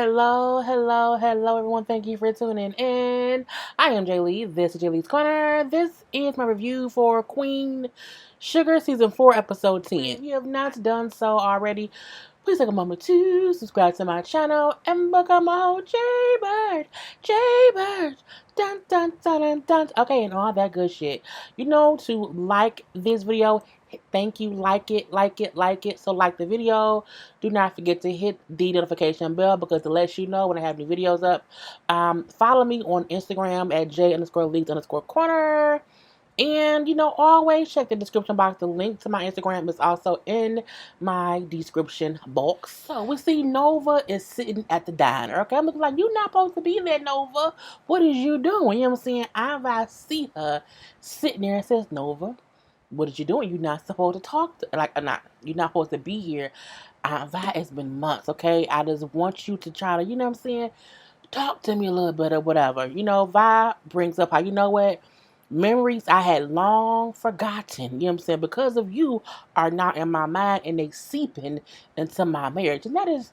Hello, everyone. Thank you for tuning in. I am JayLee. This is JLeesCorner. This is my review for Queen Sugar Season 4, Episode 10. If you have not done so already, please take a moment to subscribe to my channel and become a whole JayBird. JayBirds. Dun, dun, dun, dun, dun. Okay, and all that good shit. To like this video, thank you, like it. So like the video. Do not forget to hit the notification bell because it lets you know when I have new videos up. Follow me on Instagram at J_Lees_Corner. And, always check the description box. The link to my Instagram is also in my description box. So we see Nova is sitting at the diner. Okay, I'm looking like, you're not supposed to be there, Nova. What is you doing? You know what I'm saying? I see her sitting there and says, Nova, what are you doing? You're not supposed to talk to, you're not supposed to be here. Vi, it's been months, okay? I just want you to try to, you know what I'm saying? Talk to me a little bit or whatever. Vi brings up how, memories I had long forgotten, you know what I'm saying? Because of you are not in my mind and they seeping into my marriage. And that is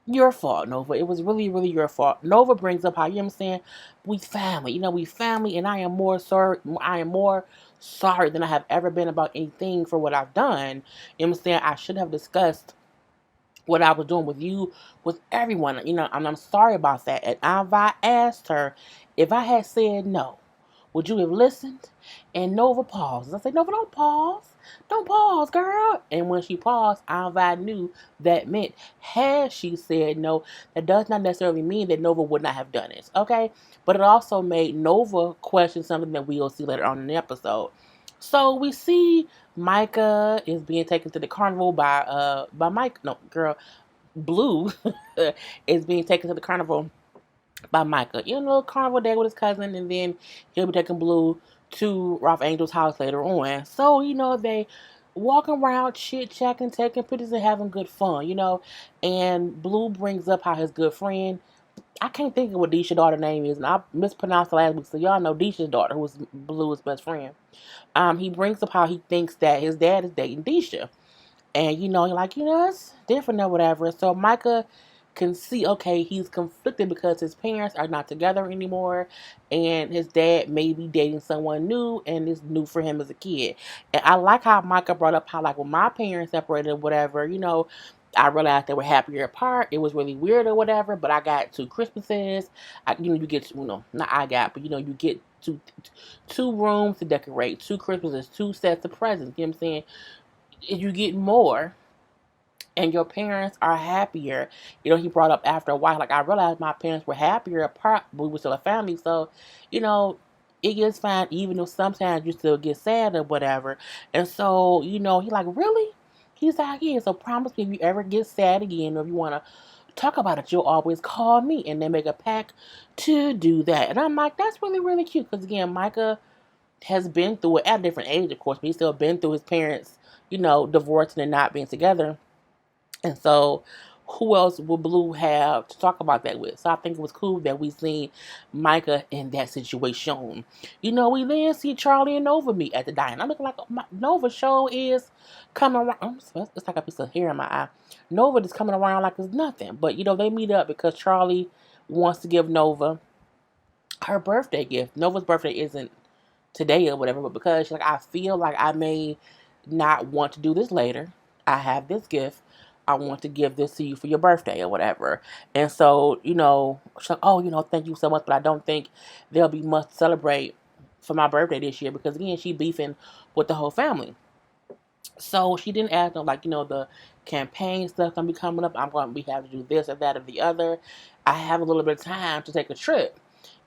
your fault, Nova. It was really, really your fault. Nova brings up how, you know what I'm saying, we family. We family, and I am more sorry than I have ever been about anything for what I've done. You know what I'm saying? I should have discussed what I was doing with you, with everyone, and I'm sorry about that. And I asked her if I had said no, would you have listened? And Nova paused. I said, Nova, don't pause. Don't pause, girl. And when she paused, I knew that meant had she said no, that does not necessarily mean that Nova would not have done it, okay? But it also made Nova question something that we'll see later on in the episode. So we see Micah is being taken to the carnival by Blue is being taken to the carnival by Micah. Little carnival day with his cousin, and then he'll be taking Blue to Ralph Angel's house later on. So, they walking around, chit-chatting, taking pictures and having good fun, and Blue brings up how his good friend, I can't think of what Deisha's daughter's name is, and I mispronounced it last week, so y'all know Deisha's daughter, who was Blue's best friend. He brings up how he thinks that his dad is dating Deisha. And, you're like, it's different or whatever. So Micah can see, okay, he's conflicted because his parents are not together anymore. And his dad may be dating someone new, and it's new for him as a kid. And I like how Micah brought up how, when my parents separated or whatever, I realized they were happier apart. It was really weird or whatever, but I got 2 Christmases. You get, not I got, but, you get two rooms to decorate, 2 Christmases, 2 sets of presents. You know what I'm saying? You get more, and your parents are happier. He brought up after a while, I realized my parents were happier apart, but we were still a family. So, it gets fine, even though sometimes you still get sad or whatever. And so, he like, really? He's like, yeah, so promise me if you ever get sad again, or if you want to talk about it, you'll always call me. And they make a pact to do that. And I'm like, that's really, really cute. Because again, Micah has been through it at a different age, of course, but he's still been through his parents, divorcing and not being together. And so, who else would Blue have to talk about that with? So I think it was cool that we seen Micah in that situation. We then see Charlie and Nova meet at the diner. I'm looking like Nova show is coming around. It's like a piece of hair in my eye. Nova is coming around like it's nothing. But, they meet up because Charlie wants to give Nova her birthday gift. Nova's birthday isn't today or whatever, but because she's like, I feel like I may not want to do this later. I have this gift. I want to give this to you for your birthday or whatever. And so, she's like, oh, thank you so much, but I don't think there'll be much to celebrate for my birthday this year because, again, she beefing with the whole family. So she didn't ask them, the campaign stuff gonna be coming up. I'm going to have to do this or that or the other. I have a little bit of time to take a trip.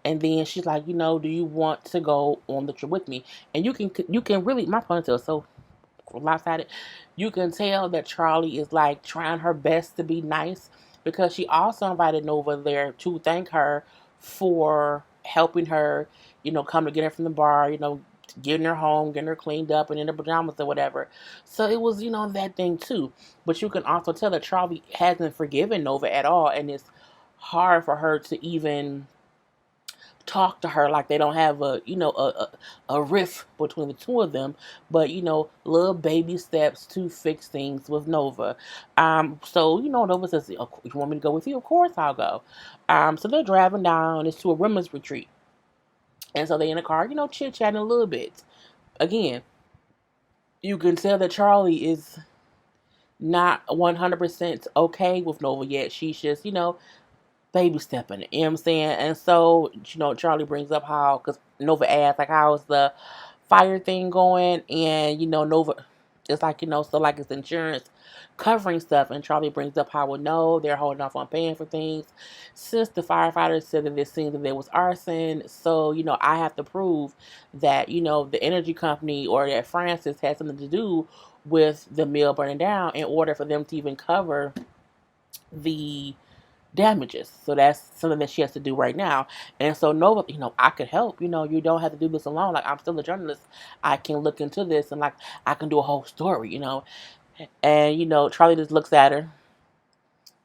And then she's like, do you want to go on the trip with me? And you can really, my ponytail is so lopsided. You can tell that Charlie is trying her best to be nice because she also invited Nova there to thank her for helping her, come to get her from the bar, getting her home, getting her cleaned up and in her pajamas or whatever. So it was, that thing too. But you can also tell that Charlie hasn't forgiven Nova at all, and it's hard for her to even talk to her like they don't have a rift between the two of them, but little baby steps to fix things with Nova. So Nova says, "Oh, you want me to go with you? Of course I'll go." So they're driving down. It's to a women's retreat, and so they in the car, chit chatting a little bit. Again, you can tell that Charlie is not 100% okay with Nova yet. She's just baby stepping it, you know what I'm saying? And so, Charlie brings up how, because Nova asks, like, how's the fire thing going? And, Nova, it's like, so like it's insurance covering stuff. And Charlie brings up how, well, no, they're holding off on paying for things. Since the firefighters said that it seemed that there was arson, so, I have to prove that, the energy company or that Francis had something to do with the mill burning down in order for them to even cover the damages. So that's something that she has to do right now. And so Nova, I could help. You don't have to do this alone. Like, I'm still a journalist. I can look into this and like I can do a whole story. And Charlie just looks at her.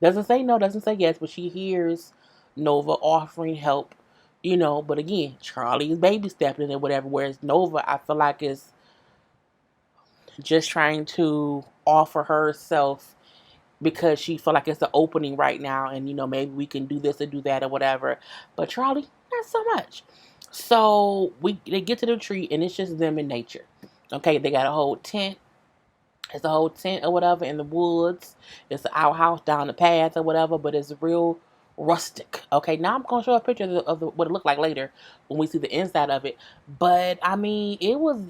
Doesn't say no, doesn't say yes, but she hears Nova offering help. But again, Charlie is baby stepping and whatever. Whereas Nova, I feel like is just trying to offer herself because she feel like it's the opening right now, and maybe we can do this or do that or whatever. But Charlie, not so much. So they get to the tree and it's just them in nature. Okay, they got a whole tent. It's a whole tent or whatever in the woods. It's an outhouse down the path or whatever, but it's real rustic. Okay, now I'm gonna show a picture of what it looked like later when we see the inside of it. But I mean, it was.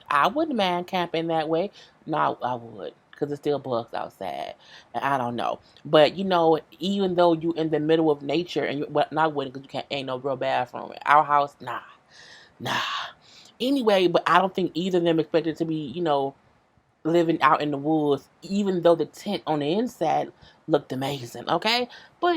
I wouldn't mind camping that way. No, I would, because it's still bugs outside, and I don't know. But even though you in the middle of nature and not wouldn't, because you can't, ain't no real bathroom. Our house, nah. Anyway, but I don't think either of them expected to be, living out in the woods, even though the tent on the inside looked amazing, okay? But,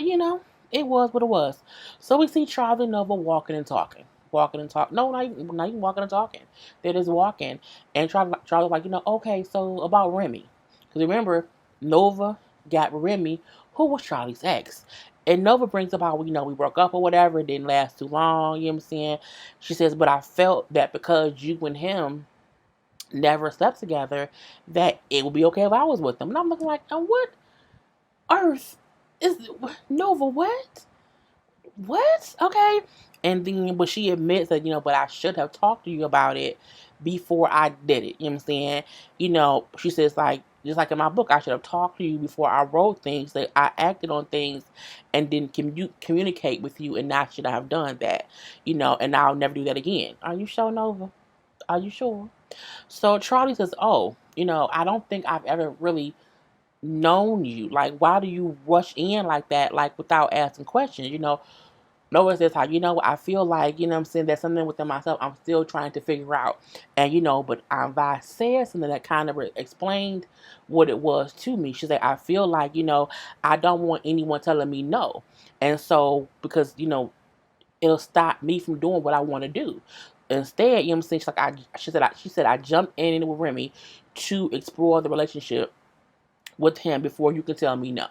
it was what it was. So we see Charlie and Nova walking and talking. Walking and talking. No, not even walking and talking. They're just walking. And Charlie's like, okay, so about Remy. Because remember, Nova got Remy, who was Charlie's ex. And Nova brings up how, we broke up or whatever. It didn't last too long, you know what I'm saying? She says, but I felt that because you and him never slept together, that it would be okay if I was with them. And I'm looking like, on what earth is Nova? What? Okay. And then, but she admits that, but I should have talked to you about it before I did it. You know what I'm saying? She says, like, just like in my book, I should have talked to you before I wrote things, that I acted on things and didn't communicate with you, and I should have done that, and I'll never do that again. Are you sure, Nova? Are you sure? So Charlie says, oh, I don't think I've ever really known you. Like, why do you rush in like that, like without asking questions? Nova says how, I feel like, what I'm saying, there's something within myself I'm still trying to figure out. And, but Vi said something that kind of explained what it was to me. She said, I feel like, I don't want anyone telling me no. And so, because, it'll stop me from doing what I want to do. Instead, you know what I'm saying? She said I jumped in with Remy to explore the relationship with him before you can tell me no.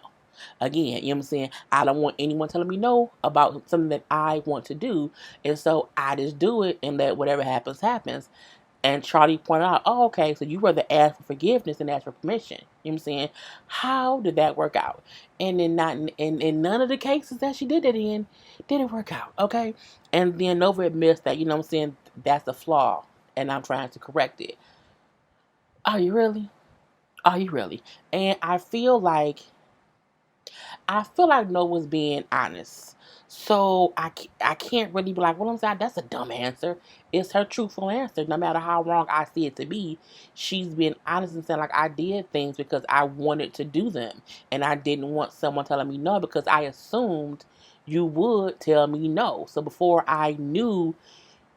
Again, you know what I'm saying? I don't want anyone telling me no about something that I want to do. And so I just do it and let whatever happens, happens. And Charlie pointed out, oh, okay, so you rather ask for forgiveness than ask for permission. You know what I'm saying? How did that work out? And in none of the cases that she did it in, did it work out, okay? And then Nova admits that, what I'm saying, that's a flaw, and I'm trying to correct it. Are you really? Are you really? And I feel like Noah's being honest. So I can't really be like, well, I'm saying that's a dumb answer. It's her truthful answer. No matter how wrong I see it to be, she's been honest and saying, like, I did things because I wanted to do them. And I didn't want someone telling me no, because I assumed you would tell me no. So before I knew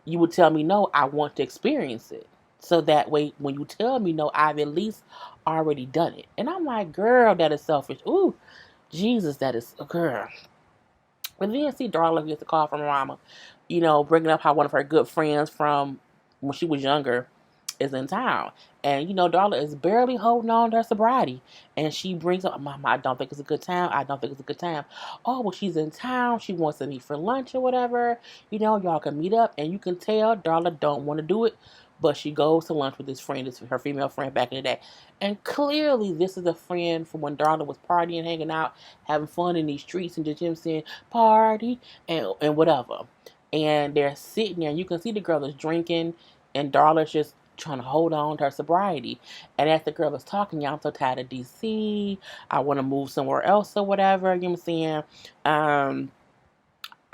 you would tell me no, I want to experience it. So that way, when you tell me no, I've at least already done it. And I'm like, girl, that is selfish. Ooh, Jesus, that is a girl. But then see Darla gets a call from her mama, bringing up how one of her good friends from when she was younger is in town. And Darla is barely holding on to her sobriety. And she brings up, Mama, I don't think it's a good time. I don't think it's a good time. Oh, well, she's in town. She wants to meet for lunch or whatever. Y'all can meet up. And you can tell Darla don't want to do it. But she goes to lunch with this friend, this her female friend back in the day. And clearly this is a friend from when Darla was partying, hanging out, having fun in these streets, and just saying, party, and whatever. And they're sitting there, and you can see the girl is drinking, and Darla's just trying to hold on to her sobriety. And as the girl is talking, I'm so tired of DC. I want to move somewhere else or whatever. You know what I'm saying?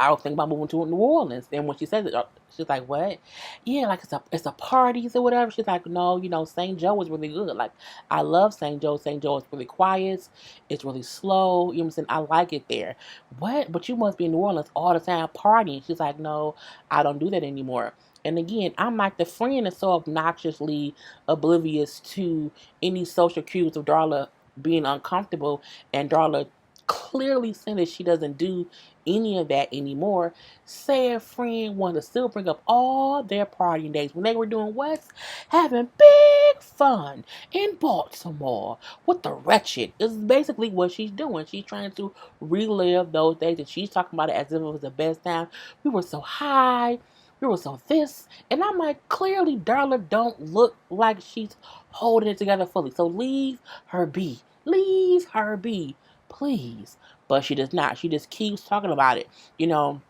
I was thinking about moving to New Orleans. And when she says it, she's like, what? Yeah, like it's a parties or whatever. She's like, no, St. Joe is really good. Like, I love St. Joe. St. Joe is really quiet. It's really slow. You know what I'm saying? I like it there. What? But you must be in New Orleans all the time partying. She's like, no, I don't do that anymore. And again, I'm like the friend that's so obnoxiously oblivious to any social cues of Darla being uncomfortable, and Darla clearly saying that she doesn't do any of that anymore. Said friend wanted to still bring up all their partying days when they were doing what? Having big fun in Baltimore with the wretched. Is basically what she's doing. She's trying to relive those days, and she's talking about it as if it was the best time. We were so high. We were so this. And I'm like, clearly Darla don't look like she's holding it together fully. So leave her be. Leave her be. Please. But she does not. She just keeps talking about it. Remember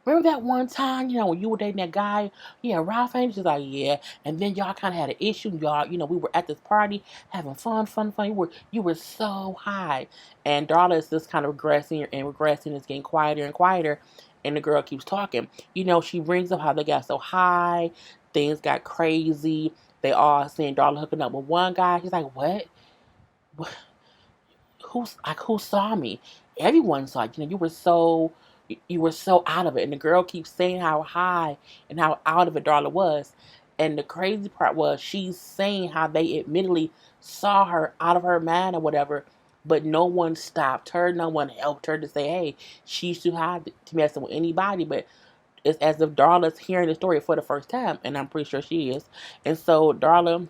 that one time, when you were dating that guy? Yeah, Ralph Angel. She's like, yeah. And then y'all kind of had an issue. Y'all, we were at this party having fun. You were so high. And Darla is just kind of regressing and regressing. It's getting quieter and quieter. And the girl keeps talking. She brings up how they got so high. Things got crazy. They all seeing Darla hooking up with one guy. She's like, what? Who saw me? Everyone saw it. You were so out of it. And the girl keeps saying how high and how out of it Darla was. And the crazy part was she's saying how they admittedly saw her out of her mind or whatever, but no one stopped her. No one helped her to say, hey, she's too high to mess with anybody. But it's as if Darla's hearing the story for the first time, and I'm pretty sure she is. And so Darla,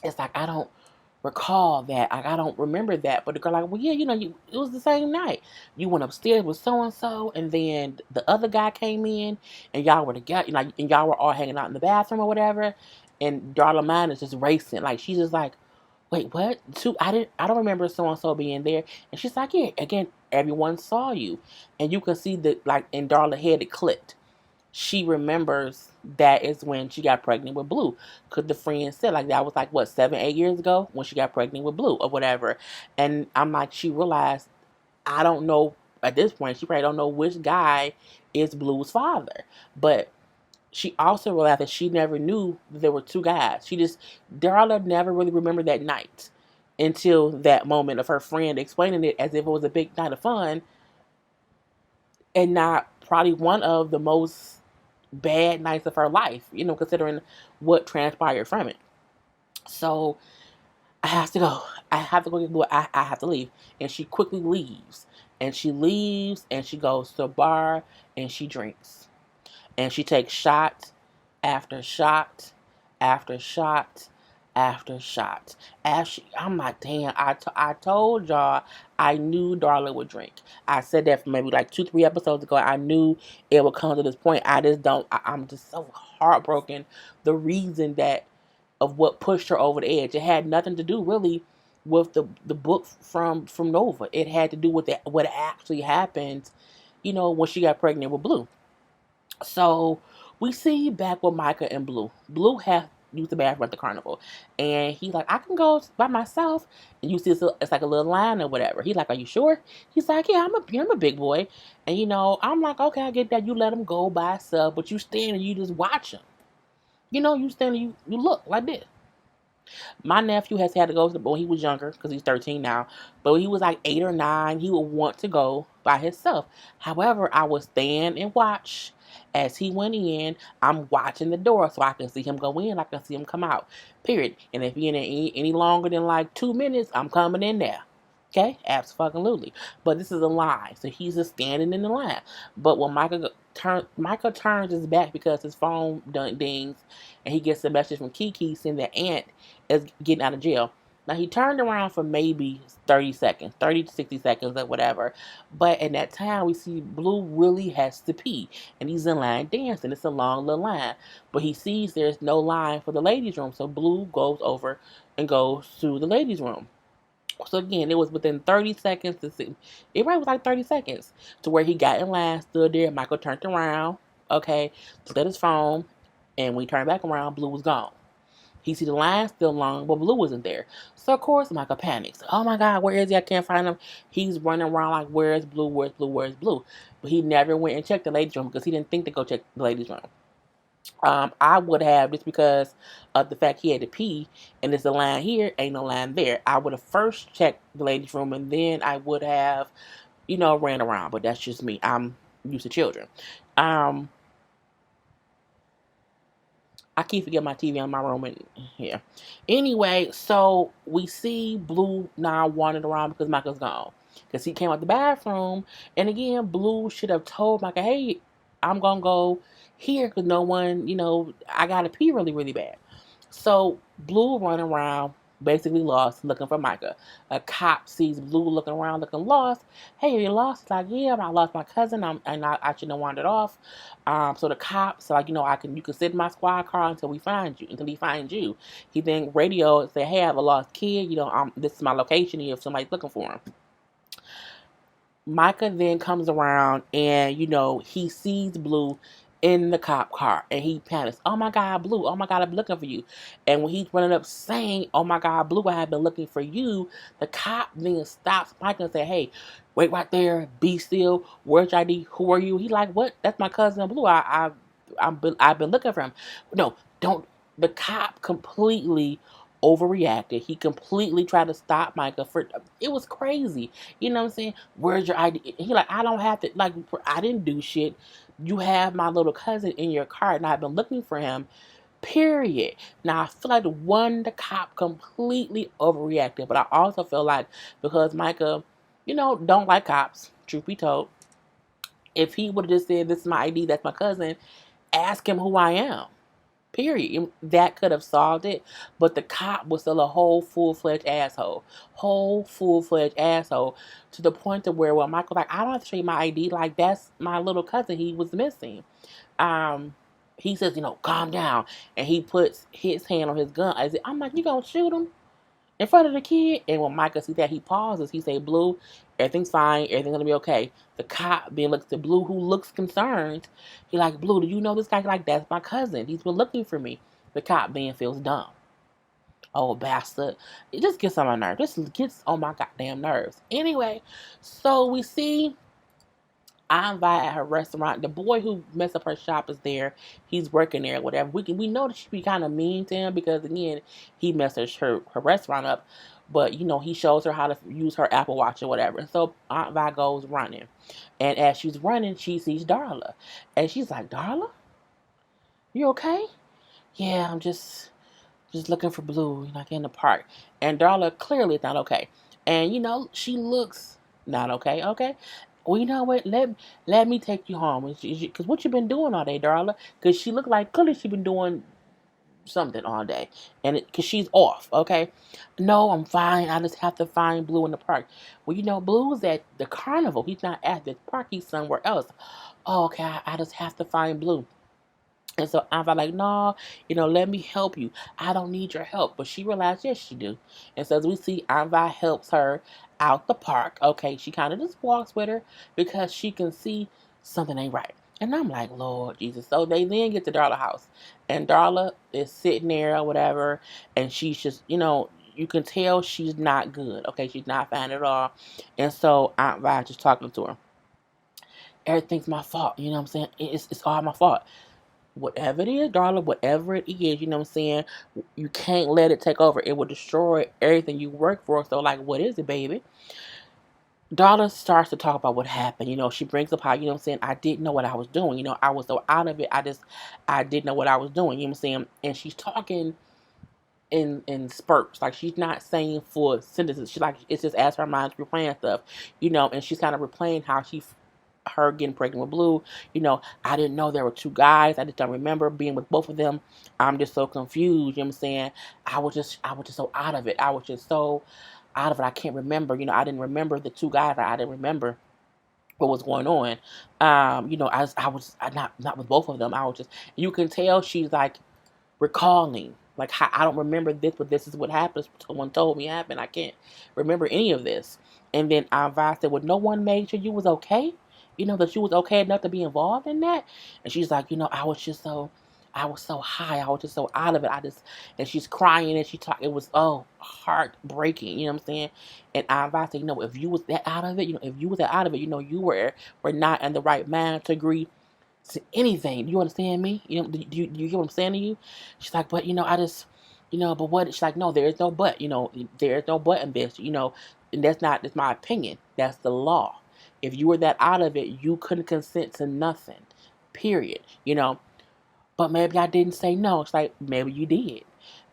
it's like, I don't recall that. I don't remember that. But the girl like, well, yeah, it was the same night. You went upstairs with so-and-so, and then the other guy came in, and y'all were together, and y'all were all hanging out in the bathroom or whatever. And Darla mind is just racing. Like, she's just like, wait, what? I don't remember so-and-so being there. And she's like, yeah, again, everyone saw you. And you can see that, like, in Darla's head, it clicked. She remembers that is when she got pregnant with Blue. Because the friend said, like, that was like, what, 7, 8 years ago when she got pregnant with Blue or whatever. And I'm like, she realized, I don't know, at this point, she probably don't know which guy is Blue's father. But she also realized that she never knew that there were two guys. Darla never really remembered that night until that moment of her friend explaining it as if it was a big night of fun and not probably one of the most bad nights of her life, considering what transpired from it. So I have to go. I have to go get Blue. I have to leave. And she quickly leaves. And she leaves and she goes to a bar and she drinks. And she takes shot after shot after shot after shot. I'm like, damn, I told y'all I knew Darla would drink. I said that for maybe like 2-3 episodes ago. I knew it would come to this point. I'm just so heartbroken. The reason of what pushed her over the edge. It had nothing to do really with the book from Nova. It had to do with what actually happened, when she got pregnant with Blue. So we see back with Micah and Blue. Blue has used the bathroom at the carnival. And he's like, I can go by myself. And you see it's like a little line or whatever. He's like, are you sure? He's like, yeah, I'm a big boy. And I'm like, okay, I get that. You let him go by himself, but you stand and you just watch him. You stand and you look like this. My nephew has had to go when he was younger, because he's 13 now. But when he was like 8 or 9, he would want to go by himself. However, I would stand and watch as he went in. I'm watching the door so I can see him go in, I can see him come out. Period. And if he in there any longer than like 2 minutes, I'm coming in there. Okay? Absolutely. But this is a line. So he's just standing in the line. But when Micah Michael turns his back because his phone dings, and he gets a message from Kiki saying that Aunt is getting out of jail. Now he turned around for maybe 30 seconds, 30 to 60 seconds or whatever. But in that time, we see Blue really has to pee, and he's in line dancing. It's a long little line, but he sees there's no line for the ladies' room, so Blue goes over and goes to the ladies' room. So again, it was within 30 seconds to see. It right was like 30 seconds to where he got in line, stood there. Michael turned around, okay, looked at his phone, and when he turned back around, Blue was gone. He see the line still long, but Blue wasn't there. So of course, Michael panics. Oh my God, where is he? I can't find him. He's running around like, where's Blue? Where's Blue? Where's Blue? But he never went and checked the ladies' room because he didn't think to go check the ladies' room. I would have, just because of the fact he had to pee and there's a line here, ain't no line there. I would have first checked the ladies' room and then I would have, ran around. But that's just me. I'm used to children. Um, I keep forgetting my TV in my room and here. Anyway, so we see Blue now wandering around because Michael's gone. Because he came out the bathroom. And again, Blue should have told Michael, hey, I'm going to go here because no one, I got to pee really, really bad. So Blue running around, basically lost, looking for Micah. A cop sees Blue looking around, looking lost. Hey, you lost? He's like, yeah, I lost my cousin. I shouldn't have wandered off. So the cops like, you can sit in my squad car until we find you, until he finds you. He then radio and say, hey, I have a lost kid. This is my location here if somebody's looking for him. Micah then comes around and, he sees Blue in the cop car and he panics. Oh my God, Blue. Oh my God, I've been looking for you. And when he's running up saying, oh my God, Blue, I have been looking for you, the cop then stops Micah and says, hey, wait right there. Be still. Where's your ID? Who are you? He like, what? That's my cousin Blue. I've been looking for him. No, don't. The cop completely overreacted. He completely tried to stop Micah for it was crazy. You know what I'm saying? Where's your ID? He like, I don't have to I didn't do shit. You have my little cousin in your car and I've been looking for him. Period. Now I feel like the cop completely overreacted, but I also feel like because Micah, don't like cops, truth be told, if he would have just said, this is my ID, that's my cousin, ask him who I am. Period. That could have solved it. But the cop was still a whole full-fledged asshole. Whole full-fledged asshole. To the point to where, well, Michael's like, I don't have to show you my ID. Like, that's my little cousin he was missing. He says, calm down. And he puts his hand on his gun. I'm like, you gonna shoot him? In front of the kid? And when Michael sees that, he pauses. He say, Blue, everything's fine. Everything's going to be okay. The cop then looks at Blue, who looks concerned. He like, Blue, do you know this guy? Like, that's my cousin. He's been looking for me. The cop then feels dumb. Oh, bastard. It just gets on my nerves. Just gets on my goddamn nerves. Anyway, so we see I invite at her restaurant. The boy who messed up her shop is there. He's working there, whatever. We know that she be kind of mean to him because again, he messed her restaurant up. But he shows her how to use her Apple Watch or whatever. And so Aunt Vi goes running, and as she's running, she sees Darla, and she's like, "Darla, you okay?" "Yeah, I'm just looking for Blue, like in the park." And Darla clearly is not okay, and she looks not okay. Okay. Well, you know what? Let me take you home. Because what you been doing all day, Darla? Because she looked like clearly she been doing something all day. And because she's off, okay? No, I'm fine. I just have to find Blue in the park. Well, Blue's at the carnival. He's not at the park. He's somewhere else. Oh, okay. I just have to find Blue. And so I'm like, no, let me help you. I don't need your help. But she realized, yes, she do. And so as we see, Anvi helps her out the park. Okay, she kind of just walks with her because she can see something ain't right. And I'm like, Lord Jesus. So they then get to Darla's house. And Darla is sitting there or whatever. And she's just, you can tell she's not good. Okay, she's not fine at all. And so Aunt Vi just talking to her. Everything's my fault. You know what I'm saying? It's all my fault. Whatever it is, Darla, whatever it is, you know what I'm saying? You can't let it take over. It will destroy everything you work for. So, like, what is it, baby? Darla starts to talk about what happened. She brings up how, you know what I'm saying, I didn't know what I was doing. I was so out of it. I didn't know what I was doing. You know what I'm saying? And she's talking in spurts. Like, she's not saying full sentences. She's like, it's just as her mind's replaying stuff, and she's kind of replaying how she her getting pregnant with Blue. I didn't know there were two guys. I just don't remember being with both of them. I'm just so confused. You know what I'm saying? I was just so out of it. I was just so out of it. I can't remember. I didn't remember the two guys. I didn't remember what was going on. I not with both of them. I was just, you can tell she's like recalling, like, I don't remember this, but this is what happened. Someone told me it happened. I can't remember any of this. And then I said, well, no one made sure you was okay? That you was okay enough to be involved in that? And she's like, I was so high. I was just so out of it. And she's crying and she talked. It was, heartbreaking. You know what I'm saying? And I said, if you was that out of it, if you was that out of it, you were not in the right mind to agree to anything. You understand me? Do you hear what I'm saying to you? She's like, but I just, but what? She's like, no, there is no but. There is no but in this. And that's my opinion. That's the law. If you were that out of it, you couldn't consent to nothing. Period. But maybe I didn't say no. It's like, maybe you did.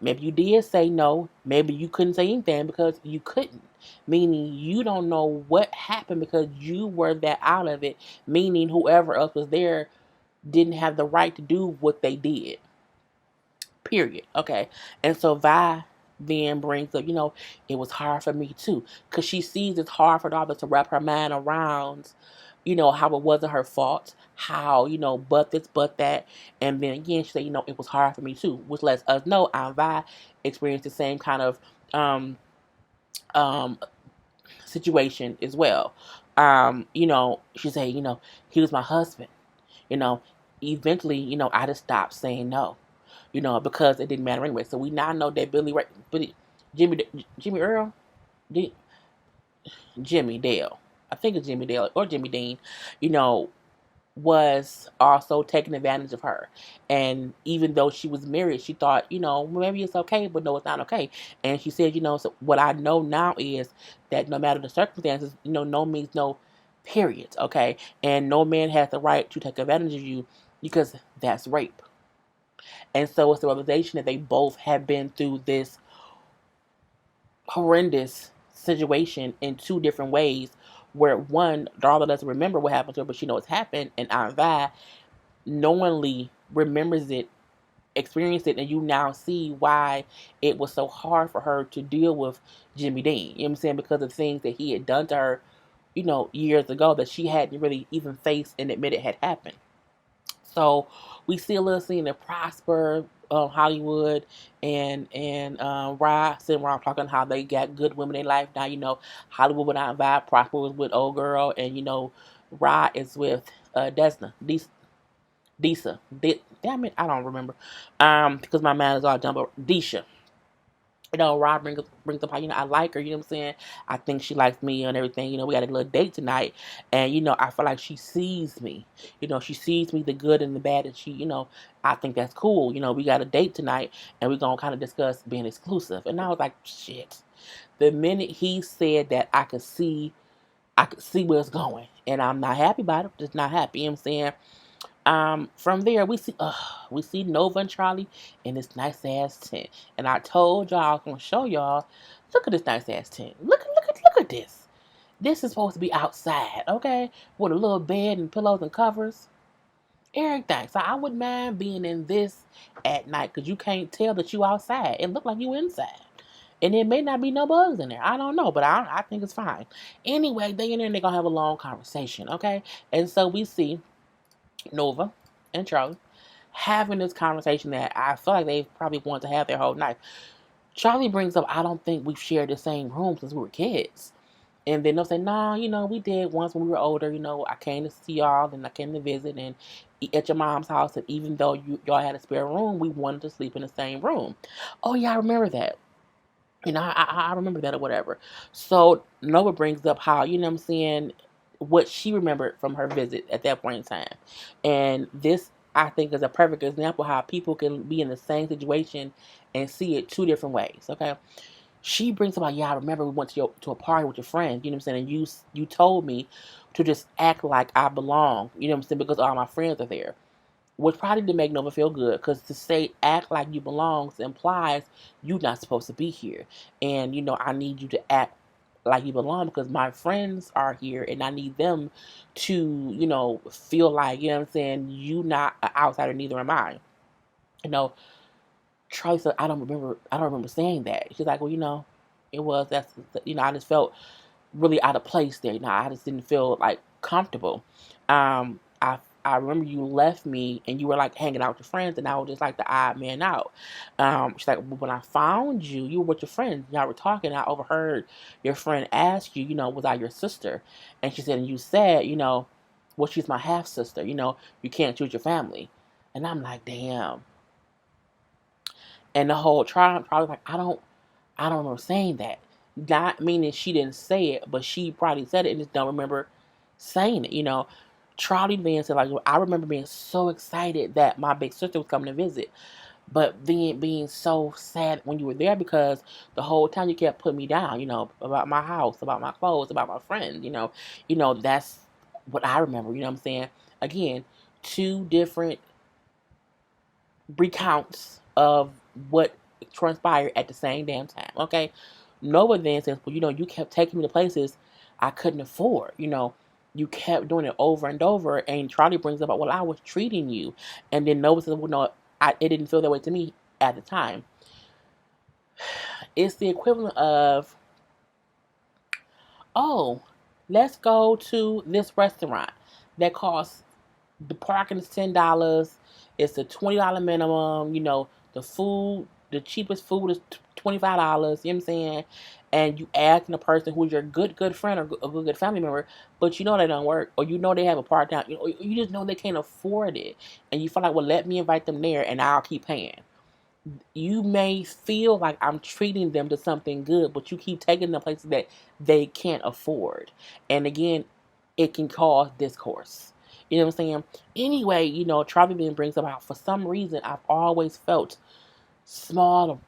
Maybe you did say no. Maybe you couldn't say anything because you couldn't. Meaning you don't know what happened because you were that out of it. Meaning whoever else was there didn't have the right to do what they did. Period. Okay. And so Vi then brings up, it was hard for me too. Because she sees it's hard for daughter to wrap her mind around, how it wasn't her fault. How, but this, but that. And then again, she said, it was hard for me too. Which lets us know Vi experienced the same kind of um, situation as well. She said, he was my husband. You know, Eventually, I just stopped saying no, because it didn't matter anyway. So we now know that Jimmy Earl, Jimmy Dale, I think it's Jimmy Dale or Jimmy Dean, you know, was also taking advantage of her. And even though she was married, she thought, maybe it's okay, but no, it's not okay. And she said, so what I know now is that no matter the circumstances, no means no, period. Okay. And no man has the right to take advantage of you because that's rape. And so it's the realization that they both have been through this horrendous situation in two different ways, where one, Darla doesn't remember what happened to her, but she knows it's happened, and Aunt Vi knowingly remembers it, experienced it, and you now see why it was so hard for her to deal with Jimmy Dean. You know what I'm saying? Because of things that he had done to her, years ago that she hadn't really even faced and admitted had happened. So we see a little scene in Prosper, Hollywood, and Rod sitting around talking how they got good women in life. Now, Hollywood without Vibe, Prosper was with old girl, and Rod is with Desna, Disa. Damn it, I don't remember. Because my mind is all done, but Disha. Rob brings up how, I like her, you know what I'm saying? I think she likes me and everything. We got a little date tonight. And, I feel like she sees me. She sees me, the good and the bad. And she, I think that's cool. We got a date tonight and we're going to kind of discuss being exclusive. And I was like, shit. The minute he said that, I could see where it's going. And I'm not happy about it. Just not happy. You know what I'm saying? From there, we see Nova and Charlie in this nice ass tent, and I told y'all I was gonna show y'all. Look at this nice ass tent. Look at this. This is supposed to be outside, okay, with a little bed and pillows and covers, everything. So I wouldn't mind being in this at night because you can't tell that you outside. It look like you inside. And there may not be no bugs in there. I don't know, but I think it's fine. Anyway, they in there and they're gonna have a long conversation, okay? And so we see Nova and Charlie having this conversation that I feel like they probably want to have their whole life. Charlie brings up, I don't think we've shared the same room since we were kids. And then they'll say, nah, we did once when we were older. I came to see y'all and I came to visit and at your mom's house. And even though y'all had a spare room, we wanted to sleep in the same room. Oh, yeah, I remember that. I remember that or whatever. So Nova brings up how, what I'm saying, what she remembered from her visit at that point in time. And this, I think, is a perfect example how people can be in the same situation and see it two different ways, okay? She brings up, yeah, I remember we went to a party with your friends, you know what I'm saying? And you told me to just act like I belong, you know what I'm saying, because all my friends are there. Which probably didn't make Nova feel good, because to say act like you belong implies you're not supposed to be here. And, I need you to act like you belong because my friends are here and I need them to, feel like, you know what I'm saying, you not an outsider, neither am I. You know, Charlie said, I don't remember saying that. She's like, well, it was, I just felt really out of place there. I just didn't feel like comfortable. I remember you left me and you were like hanging out with your friends, and I was just like the odd man out. She's like, when I found you, you were with your friends. Y'all were talking. I overheard your friend ask you, was I your sister? And she said, and you said, well, she's my half sister. You can't choose your family. And I'm like, damn. And the whole trial probably like, I don't remember saying that. Not meaning she didn't say it, but she probably said it and just don't remember saying it. Charlie then said, like, I remember being so excited that my big sister was coming to visit, but then being so sad when you were there because the whole time you kept putting me down, about my house, about my clothes, about my friends, that's what I remember, you know what I'm saying? Again, two different recounts of what transpired at the same damn time. Okay. Nova then says, well, you kept taking me to places I couldn't afford. You kept doing it over and over. And Charlie brings up, well, I was treating you. And then Nova says, well, no, it didn't feel that way to me at the time. It's the equivalent of, oh, let's go to this restaurant that costs, the parking is $10. It's a $20 minimum. The food, the cheapest food is $25. You know what I'm saying? And you asking a person who's your good friend or a good family member, but they don't work, or they have a part time. You just know they can't afford it, and you feel like, well, let me invite them there, and I'll keep paying. You may feel like I'm treating them to something good, but you keep taking them places that they can't afford, and again, it can cause discourse. You know what I'm saying? Anyway, Charlie then brings about, for some reason, I've always felt small,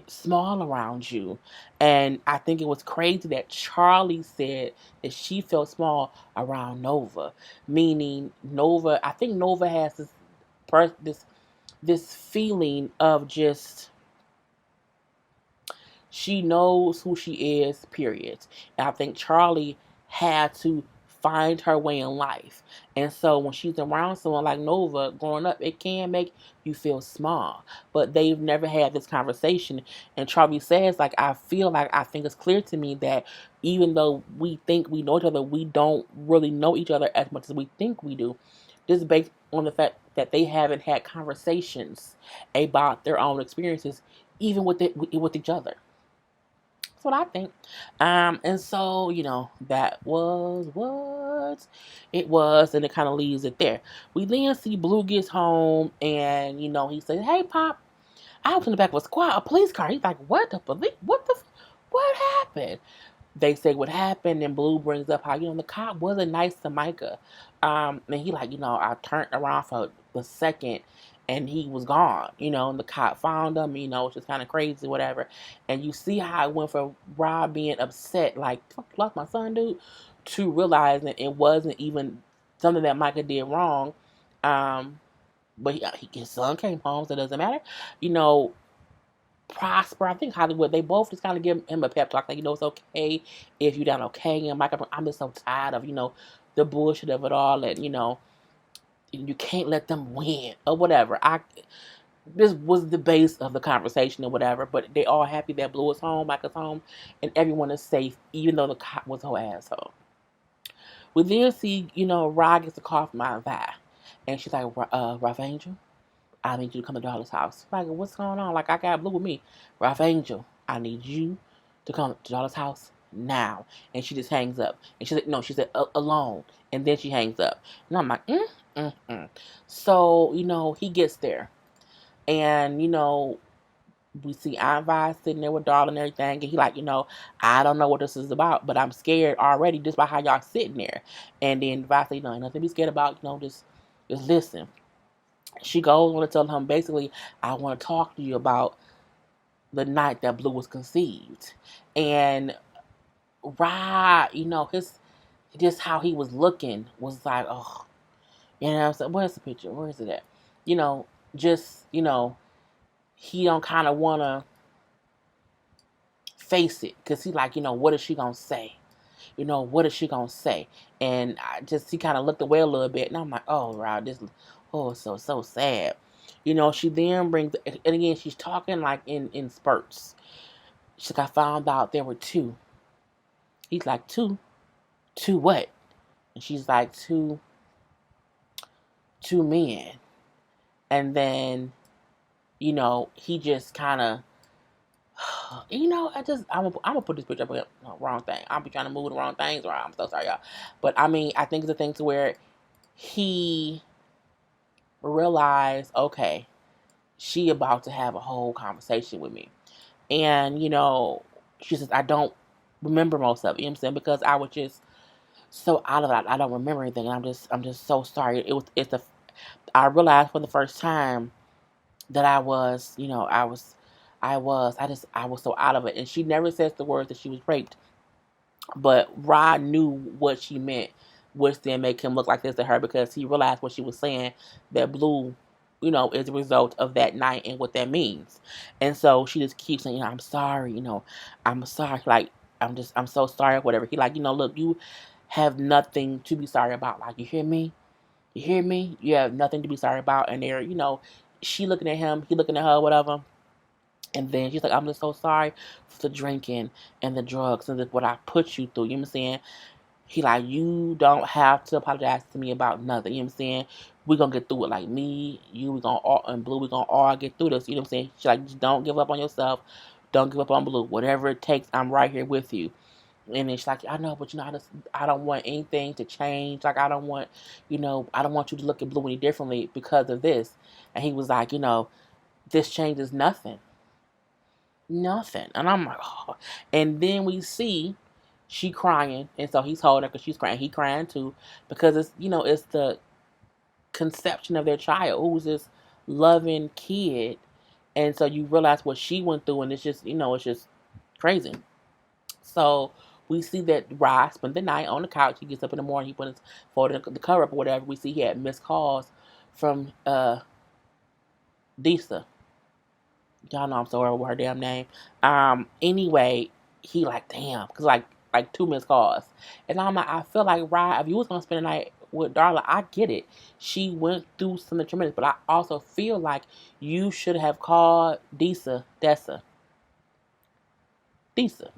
small around you. And I think it was crazy that Charlie said that she felt small around Nova. Meaning Nova, I think Nova has this feeling of just, she knows who she is, period. And I think Charlie had to find her way in life. And so when she's around someone like Nova growing up, it can make you feel small. But they've never had this conversation. And Charlie says, like, I think it's clear to me that even though we think we know each other, we don't really know each other as much as we think we do. This is based on the fact that they haven't had conversations about their own experiences, even with each other. That's what I think. And so, that was what it was, and it kind of leaves it there. We then see Blue gets home, and, he says, hey, Pop, I was in the back of a police car. He's like, what, the police? What happened? They say what happened, and Blue brings up how, the cop wasn't nice to Micah. And he like, I turned around for the second, and he was gone, and the cop found him, which is kind of crazy, whatever. And you see how it went from Rob being upset, like, fuck, you lost my son, dude, to realizing it wasn't even something that Micah did wrong. But his son came home, so it doesn't matter. Prosper, I think Hollywood, they both just kind of give him a pep talk, like, it's okay if you're down, okay. And Michael, I'm just so tired of, the bullshit of it all, and, you can't let them win, or whatever. This was the base of the conversation or whatever, but they all happy that Blue is home, Michael's home, and everyone is safe, even though the cop was her asshole. We then see, Rod gets a call from Aunt Vi, and she's like, Rough Angel, I need you to come to Darla's house. Like, what's going on? Like, I got Blue with me. Rough Angel, I need you to come to Darla's house now. And she just hangs up. And she said, no, she said, alone. And then she hangs up. And I'm like, So, he gets there. And, we see Aunt Vi sitting there with Darla and everything. And he like, I don't know what this is about, but I'm scared already just by how y'all sitting there. And then Vi said, ain't nothing to be scared about. Just listen. She goes on to tell him, basically, I want to talk to you about the night that Blue was conceived. And Rod, his, just how he was looking was like, oh, so where's the picture? Where is it at? Just, he don't kind of want to face it, because he like, what is she gonna say? What is she gonna say? And he kind of looked away a little bit, and I'm like, oh, wow, so sad. She then brings, and again, she's talking like in spurts. She's like, I found out there were two. He's like, two what? And she's like, two men. And then, he just kind of, I'm gonna put this picture up again. No, wrong thing. I'll be trying to move the wrong things around. I'm so sorry, y'all. But I mean, I think it's a thing to where he realized, okay, she about to have a whole conversation with me. And, she says, I don't remember most of it, because I was just so out of it. I don't remember anything. And I'm just so sorry. I realized for the first time that I was so out of it. And she never says the words that she was raped. But Rod knew what she meant, which then make him look like this to her, because he realized what she was saying, that Blue, is a result of that night and what that means. And so she just keeps saying, I'm sorry, I'm sorry. Like, I'm so sorry, whatever. He like, look, you have nothing to be sorry about. Like, you hear me? You hear me? You have nothing to be sorry about. And they're, she looking at him, he looking at her, whatever. And then she's like, I'm just so sorry for the drinking and the drugs and what I put you through. You know what I'm saying? He like, you don't have to apologize to me about nothing. You know what I'm saying? We're going to get through it. Like me, you, we going to all, and Blue, we're going to all get through this. You know what I'm saying? She's like, just don't give up on yourself. Don't give up on Blue. Whatever it takes, I'm right here with you. And then she's like, I know, but I don't want anything to change. Like, I don't want you to look at Blue any differently because of this. And he was like, this changes nothing. Nothing. And I'm like, oh. And then we see she crying, and so he's holding her because she's crying. He crying too, because it's the conception of their child, who's this loving kid. And so you realize what she went through, and it's just it's just crazy. So we see that Rod spent the night on the couch. He gets up in the morning, he put his folded the cover up or whatever. We see he had missed calls from Disa. Y'all know I'm so over her damn name. Anyway, he like, damn, because like 2 missed calls. And I'm like, I feel like, Rod, if you was going to spend the night with Darla, I get it. She went through something tremendous. But I also feel like you should have called Disa. It's Disa.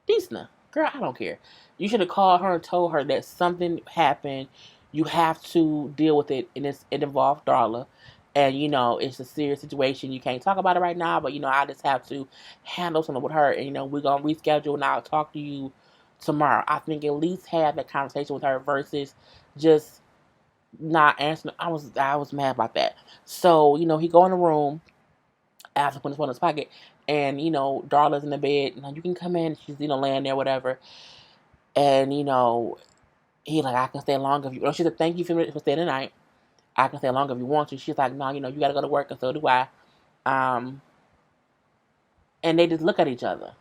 Disa. Girl, I don't care. You should have called her and told her that something happened. You have to deal with it, and it involved Darla. And, it's a serious situation. You can't talk about it right now, but, I just have to handle something with her. And, we're going to reschedule, and I'll talk to you tomorrow. I think at least have that conversation with her versus just not answering. I was mad about that. So, he go in the room after putting his phone in his pocket, and, Darla's in the bed. You can come in. She's, laying there, whatever. And, he like, I can stay longer if you. She said, thank you for staying the night. I can stay longer if you want to. She's like, no, you got to go to work, and so do I. And they just look at each other.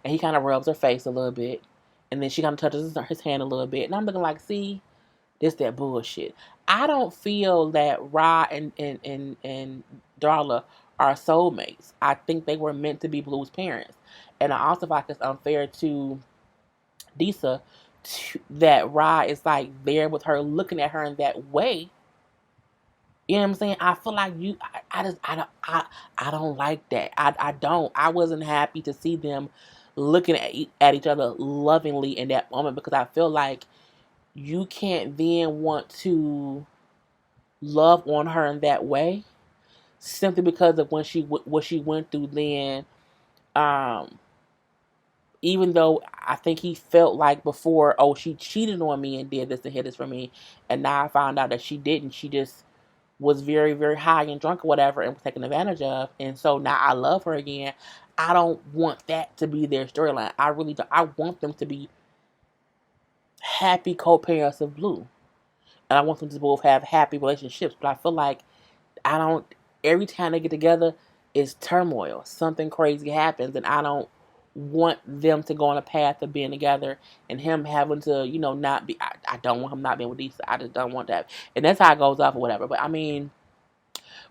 And he kind of rubs her face a little bit. And then she kind of touches his hand a little bit. And I'm looking like, see, this that bullshit. I don't feel that Rod and Darla are soulmates. I think they were meant to be Blue's parents. And I also feel like it's unfair to Disa that Rod is like there with her, looking at her in that way. You know what I'm saying? I feel like I don't like that. I don't. I wasn't happy to see them looking at each other lovingly in that moment, because I feel like you can't then want to love on her in that way simply because of what she went through then. Even though I think he felt like before, oh, she cheated on me and did this and hid this from me, and now I found out that she didn't. She just was very, very high and drunk or whatever and was taken advantage of, and so now I love her again. I don't want that to be their storyline. I really don't. I want them to be happy co-parents of Blue, and I want them to both have happy relationships. But I feel like every time they get together, it's turmoil. Something crazy happens, and I don't want them to go on a path of being together and him having to, not be. I don't want him not being with Lisa. I just don't want that. And that's how it goes off or whatever. But I mean,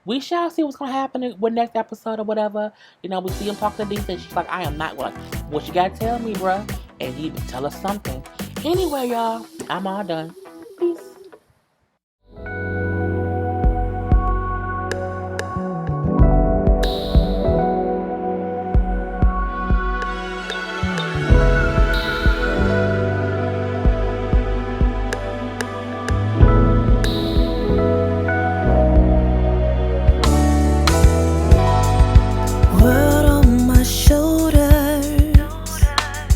we shall see what's gonna happen with next episode or whatever. You know, we see him talk to Lisa, and she's like, I am not what. What you gotta tell me, bruh? And he tell us something. Anyway, y'all, I'm all done.